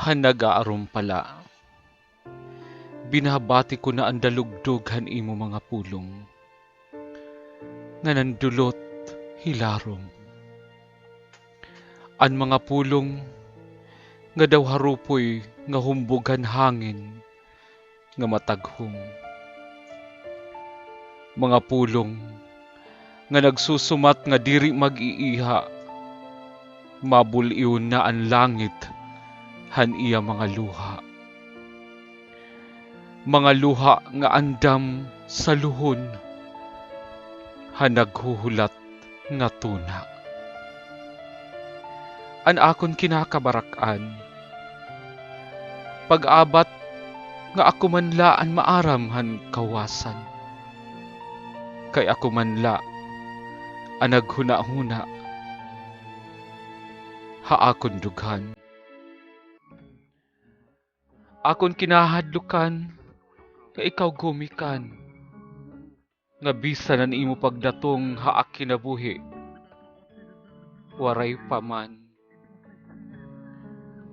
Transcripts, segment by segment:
Nagaarom pala, binabati ko na ang dalugdog imo mga pulong, nga nandulot hilarom. An mga pulong, nga daw harupoy nga humbugan hangin, nga mataghong. Mga pulong, nga nagsusumat nga diri mag-iiha, mabuliw na ang langit, han iya mga luha. Mga luha nga andam sa luhon, han naghuhulat nga tuna. An akon kinakabarak-an, pag-abat nga ako manla an maaram han kawasan. Kay ako manla an naghuna-huna, haakon dughan. Akon kinahadlukan, nga ikaw gumikan, nga bisan ang imo pagdatong haak kinabuhi, waray pa man.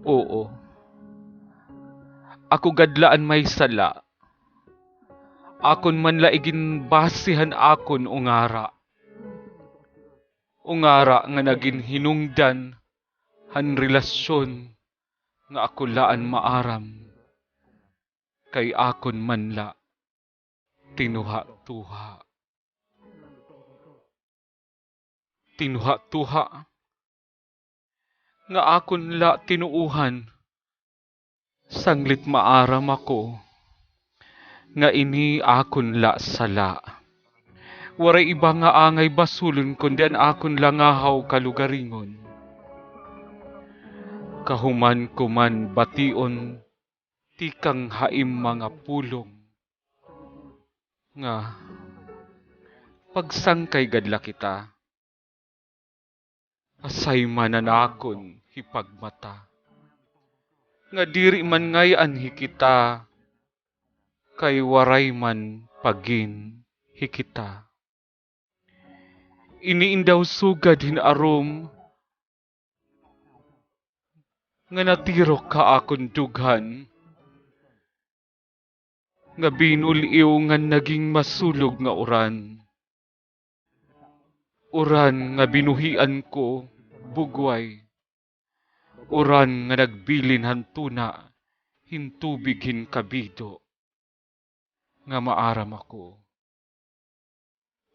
Oo, ako gadlaan may sala, akon man laigin basihan akon ungara. Ungara nga naging hinungdan han relasyon nga ako laan maaram, kay akon manla tinuha-tuha. Tinuha-tuha nga akon la tinuuhan, sanglit maaram ako, nga ini akon la sala. Waray iba nga angay basulon kundi an akon langahaw kalugaringon. Kahuman kuman bation, tikang haim mga pulong, nga pagsangkay gadla kita, asay manan akon hipagmata. Nga diri man ngay anhi kita, kay waray man pagin hikita. Iniindaw sugad hinarom, nga natirok ka akon dughan, nga binuliw nga naging masulog nga uran. Uran nga binuhian ko, bugway. Uran nga nagbilin hantuna, hintubig hinkabido, nga maaram ako.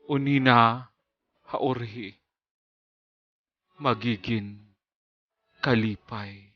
Unina, haorhi, magiging kalipay.